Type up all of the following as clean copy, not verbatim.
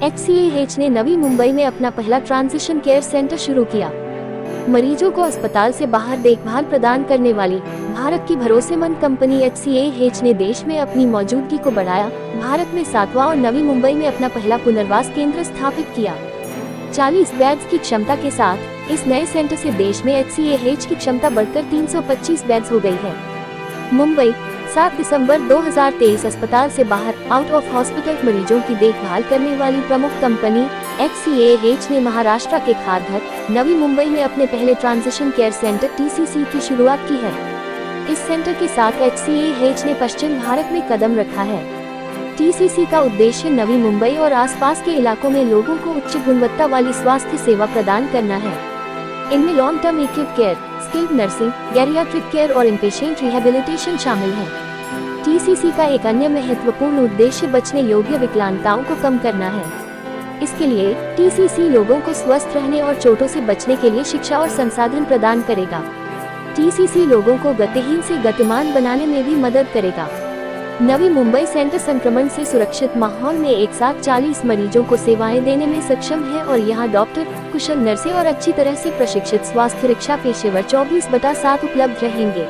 HCAH ने नवी मुंबई में अपना पहला ट्रांजिशन केयर सेंटर शुरू किया। मरीजों को अस्पताल से बाहर देखभाल प्रदान करने वाली भारत की भरोसेमंद कंपनी HCAH ने देश में अपनी मौजूदगी को बढ़ाया। भारत में 7वां और नवी मुंबई में अपना पहला पुनर्वास केंद्र स्थापित किया। 40 बेड्स की क्षमता के साथ इस नए सेंटर से देश में HCAH की क्षमता बढ़कर 325 बेड्स हो गई है। मुंबई 7 दिसंबर 2023 अस्पताल से बाहर आउट ऑफ हॉस्पिटल मरीजों की देखभाल करने वाली प्रमुख कंपनी HCAH ने महाराष्ट्र के खारघर, नवी मुंबई में अपने पहले ट्रांजिशन केयर सेंटर TCC की शुरुआत की है। इस सेंटर के साथ HCAH ने पश्चिम भारत में कदम रखा है। TCC का उद्देश्य नवी मुंबई और आसपास के इलाकों में लोगों को उच्च गुणवत्ता वाली स्वास्थ्य सेवा प्रदान करना है। इनमें long term acute care, skilled nursing, geriatric care और इनपेशेंट रिहेबिलिटेशन शामिल है। TCC का एक अन्य महत्वपूर्ण उद्देश्य बचने योग्य विकलांगताओं को कम करना है। इसके लिए TCC लोगों को स्वस्थ रहने और चोटों से बचने के लिए शिक्षा और संसाधन प्रदान करेगा। TCC लोगों को गतिहीन से गतिमान बनाने में भी मदद करेगा। नवी मुंबई सेंटर संक्रमण से सुरक्षित माहौल में एक साथ 40 मरीजों को सेवाएं देने में सक्षम है और यहां डॉक्टर, कुशल नर्सें और अच्छी तरह से प्रशिक्षित स्वास्थ्य रक्षा पेशेवर 24/7 उपलब्ध रहेंगे।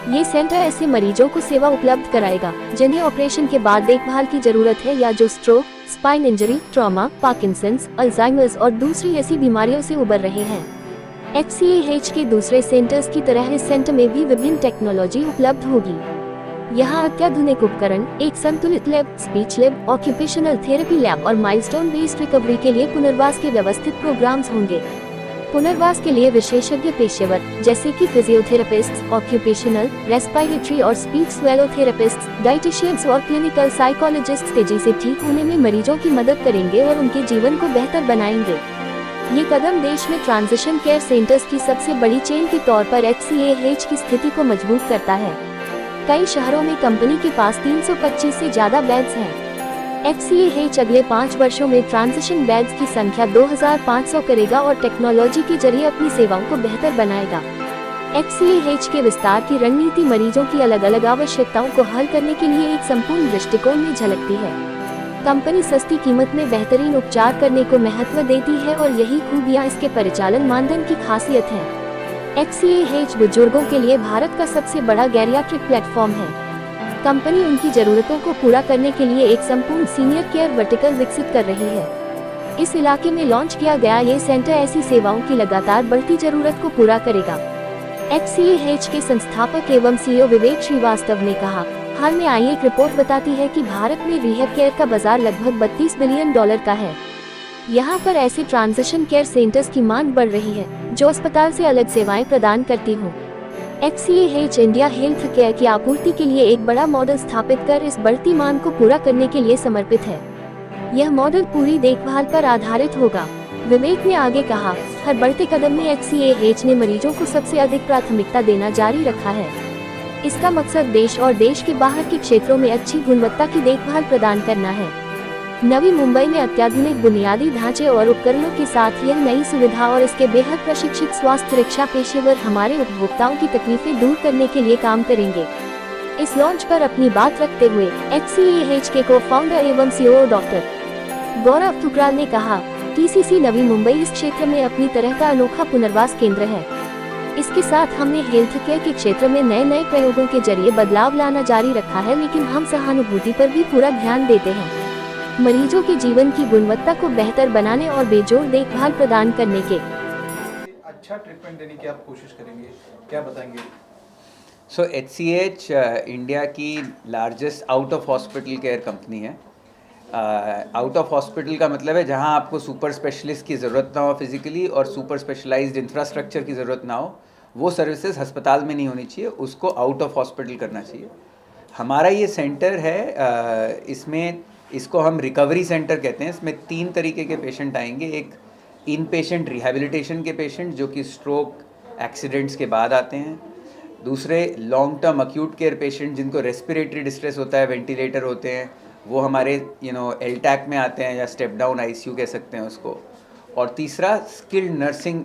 ये सेंटर ऐसे मरीजों को सेवा उपलब्ध कराएगा जिन्हें ऑपरेशन के बाद देखभाल की जरूरत है या जो stroke, spine injury, trauma, Parkinson's, Alzheimer's और दूसरी ऐसी बीमारियों से उबर रहे हैं। HCAH के दूसरे सेंटर्स की तरह इस सेंटर में भी विभिन्न टेक्नोलॉजी उपलब्ध होगी। यहाँ अत्याधुनिक उपकरण, एक संतुलित lab, speech lab, occupational therapy lab और माइलस्टोन बेस्ड रिकवरी के लिए पुनर्वास के व्यवस्थित प्रोग्राम्स होंगे। पुनर्वास के लिए विशेषज्ञ पेशेवर जैसे कि फिजियोथेरेपिस्ट, ऑक्यूपेशनल, रेस्पिरेटरी और स्पीच स्वेलोथेरेपिस्ट, डाइटिशियंस और क्लिनिकल साइकोलॉजिस्ट तेजी से ठीक होने में मरीजों की मदद करेंगे और उनके जीवन को बेहतर बनाएंगे। ये कदम देश में ट्रांजिशन केयर सेंटर्स की सबसे बड़ी चेन के तौर पर HCAH की स्थिति को मजबूत करता है। कई शहरों में कंपनी के पास 325 से ज्यादा बेड्स हैं। HCAH अगले 5 वर्षों में ट्रांजिशन बेड्स की संख्या 2500 करेगा और टेक्नोलॉजी के जरिए अपनी सेवाओं को बेहतर बनाएगा। HCAH के विस्तार की रणनीति मरीजों की अलग अलग आवश्यकताओं को हल करने के लिए एक संपूर्ण दृष्टिकोण में झलकती है। कंपनी सस्ती कीमत में बेहतरीन उपचार करने को महत्व देती है और यही खूबियां इसके परिचालन मानदंड की खासियत है। HCAH बुजुर्गों के लिए भारत का सबसे बड़ा गैरियाट्रिक प्लेटफॉर्म है। कंपनी उनकी जरूरतों को पूरा करने के लिए एक संपूर्ण सीनियर केयर वर्टिकल विकसित कर रही है। इस इलाके में लॉन्च किया गया ये सेंटर ऐसी सेवाओं की लगातार बढ़ती जरूरत को पूरा करेगा। HCAH के संस्थापक एवं CEO विवेक श्रीवास्तव ने कहा, हाल में आई एक रिपोर्ट बताती है कि भारत में रिहैब केयर का बाजार लगभग $32 बिलियन का है। यहाँ पर ऐसे ट्रांजिशन केयर सेंटर्स की मांग बढ़ रही है जो अस्पताल से अलग सेवाएं प्रदान करती हों। HCAH इंडिया हेल्थ केयर की आपूर्ति के लिए एक बड़ा मॉडल स्थापित कर इस बढ़ती मांग को पूरा करने के लिए समर्पित है। यह मॉडल पूरी देखभाल पर आधारित होगा। विवेक ने आगे कहा, हर बढ़ते कदम में HCAH ने मरीजों को सबसे अधिक प्राथमिकता देना जारी रखा है। इसका मकसद देश और देश के बाहर के क्षेत्रों में अच्छी गुणवत्ता की देखभाल प्रदान करना है। नवी मुंबई में अत्याधुनिक बुनियादी ढांचे और उपकरणों के साथ यह नई सुविधा और इसके बेहद प्रशिक्षित स्वास्थ्य रक्षा पेशेवर हमारे उपभोक्ताओं की तकलीफें दूर करने के लिए काम करेंगे। इस लॉन्च पर अपनी बात रखते हुए HCAH के को-फाउंडर एवं CEO डॉक्टर गौरव थुकराल ने कहा, TCC नवी मुंबई इस क्षेत्र में अपनी तरह का अनोखा पुनर्वास केंद्र है। इसके साथ हमने हेल्थ केयर के क्षेत्र में नए प्रयोगों के जरिए बदलाव लाना जारी रखा है, लेकिन हम सहानुभूति पर भी पूरा ध्यान देते हैं। मरीजों के जीवन की गुणवत्ता को बेहतर बनाने और बेजोड़ देखभाल प्रदान करने के अच्छा ट्रीटमेंट देने की आप कोशिश करेंगे, क्या बताएंगे? HCAH इंडिया की largest out of hospital care company है। आउट ऑफ हॉस्पिटल का मतलब है जहां आपको सुपर स्पेशलिस्ट की ज़रूरत ना हो फिजिकली और सुपर स्पेशलाइज्ड इंफ्रास्ट्रक्चर की ज़रूरत ना हो, वो सर्विसेज अस्पताल में नहीं होनी चाहिए, उसको आउट ऑफ हॉस्पिटल करना चाहिए। हमारा ये सेंटर है, इसमें इसको हम रिकवरी सेंटर कहते हैं। इसमें 3 तरीके के पेशेंट आएंगे। एक इन पेशेंट रिहेबिलिटेशन के पेशेंट जो कि स्ट्रोक, एक्सीडेंट्स के बाद आते हैं। दूसरे long term acute care patient जिनको रेस्पिरेटरी डिस्ट्रेस होता है, वेंटिलेटर होते हैं, वो हमारे एलटैक में आते हैं या स्टेप डाउन ICU कह सकते हैं उसको। और तीसरा स्किल्ड नर्सिंग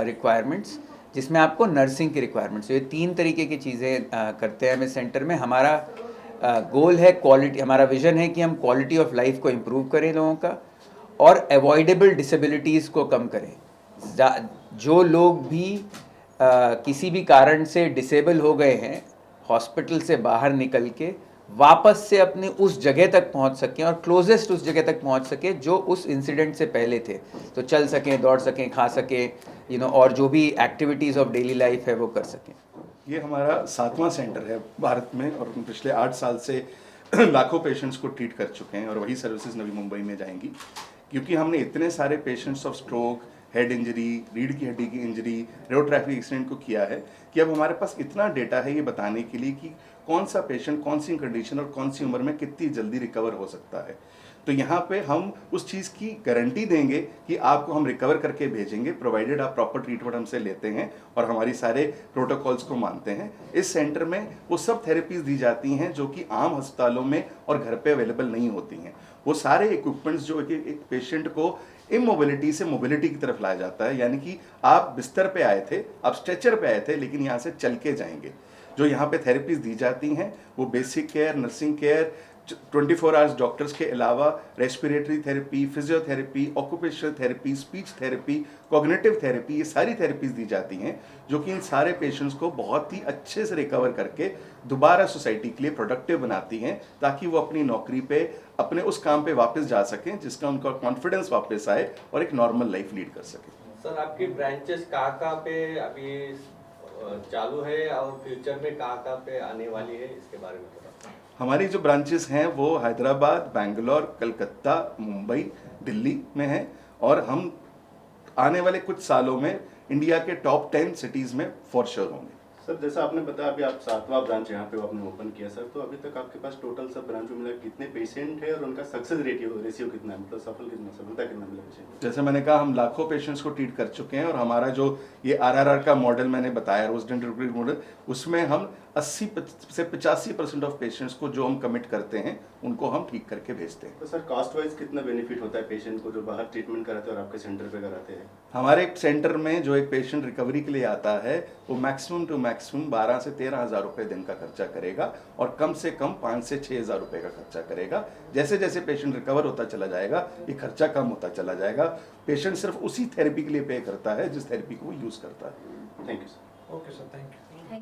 रिक्वायरमेंट्स, जिसमें आपको नर्सिंग की रिक्वायरमेंट्स। ये 3 तरीके की चीज़ें करते हैं हम इस सेंटर में। हमारा गोल है क्वालिटी, हमारा विजन है कि हम क्वालिटी ऑफ लाइफ को इम्प्रूव करें लोगों का, और अवॉइडेबल डिसेबिलिटीज़ को कम करें। जो लोग भी किसी भी कारण से डिसेबल हो गए हैं, हॉस्पिटल से बाहर निकल के वापस से अपने उस जगह तक पहुंच सकें और क्लोजेस्ट उस जगह तक पहुंच सकें जो उस इंसिडेंट से पहले थे, तो चल सकें, दौड़ सकें, खा सकें, और जो भी एक्टिविटीज़ ऑफ डेली लाइफ है वो कर सकें। ये हमारा 7वां सेंटर है भारत में और पिछले 8 साल से लाखों पेशेंट्स को ट्रीट कर चुके हैं और वही सर्विसेज नवी मुंबई में जाएंगी, क्योंकि हमने इतने सारे patients of stroke, head injury, रीढ़ की हड्डी की इंजरी, रोड ट्रैफिक एक्सीडेंट को किया है कि अब हमारे पास इतना डेटा है ये बताने के लिए कि कौन सा पेशेंट कौन सी कंडीशन और कौन सी उम्र में कितनी जल्दी रिकवर हो सकता है। तो यहाँ पे हम उस चीज़ की गारंटी देंगे कि आपको हम रिकवर करके भेजेंगे, प्रोवाइडेड आप प्रॉपर ट्रीटमेंट हमसे लेते हैं और हमारी सारे प्रोटोकॉल्स को मानते हैं। इस सेंटर में वो सब थेरेपीज दी जाती हैं जो कि आम अस्पतालों में और घर पे अवेलेबल नहीं होती हैं। वो सारे इक्विपमेंट्स जो एक पेशेंट को इमोबिलिटी से मोबिलिटी की तरफ लाया जाता है, यानी कि आप बिस्तर पे आए थे, आप स्ट्रेचर पे आए थे, लेकिन यहाँ से चल के जाएंगे। जो यहाँ पे थेरेपीज दी जाती हैं वो basic care, nursing care, 24 hours doctors के अलावा respiratory therapy, physiotherapy, occupational therapy, speech therapy, cognitive therapy, ये सारी थेरेपीज दी जाती हैं जो कि इन सारे पेशेंट्स को बहुत ही अच्छे से रिकवर करके दोबारा सोसाइटी के लिए प्रोडक्टिव बनाती हैं, ताकि वो अपनी नौकरी पे, अपने उस काम पे वापस जा सकें जिसका उनका कॉन्फिडेंस वापस आए और एक नॉर्मल लाइफ लीड कर सकें। सर, आपकी ब्रांचेस कहाँ पे अभी चालू है और फ्यूचर में कहाँ पे आने वाली है, इसके बारे में थोड़ा। हमारी जो ब्रांचेस हैं वो हैदराबाद, बेंगलोर, कलकत्ता, मुंबई, दिल्ली में हैं और हम आने वाले कुछ सालों में इंडिया के टॉप 10 सिटीज़ में फॉर श्योर होंगे। सर, जैसा आपने बताया अभी आप 7वां ब्रांच यहाँ पे आपने ओपन किया सर, तो अभी तक आपके पास टोटल सब ब्रांचों में कितने पेशेंट है और उनका सक्सेस रेशियो कितना है, मतलब सफलता कितना मिला पेशेंट? जैसे मैंने कहा, हम लाखों पेशेंट्स को ट्रीट कर चुके हैं और हमारा जो ये RRR का मॉडल मैंने बताया, रेजिडेंट रिकवरी मॉडल, उसमें हम 80 से 85% ऑफ पेशेंट्स को जो हम कमिट करते हैं उनको हम ठीक करके भेजते हैं। तो सर, कॉस्ट वाइज कितना बेनिफिट होता है पेशेंट को जो बाहर ट्रीटमेंट कराते हैं और आपके सेंटर पे कराते हैं? हमारे सेंटर में जो एक पेशेंट रिकवरी के लिए आता है वो मैक्सिमम टू मैक्सिमम 12 से 13 हज़ार रुपये दिन का खर्चा करेगा और कम से कम 5 से 6 हज़ार रुपये का खर्चा करेगा। जैसे जैसे पेशेंट रिकवर होता चला जाएगा ये खर्चा कम होता चला जाएगा। पेशेंट सिर्फ उसी थेरेपी के लिए पे करता है जिस थेरेपी को वो यूज़ करता है। Thank you sir. Okay sir, thank you.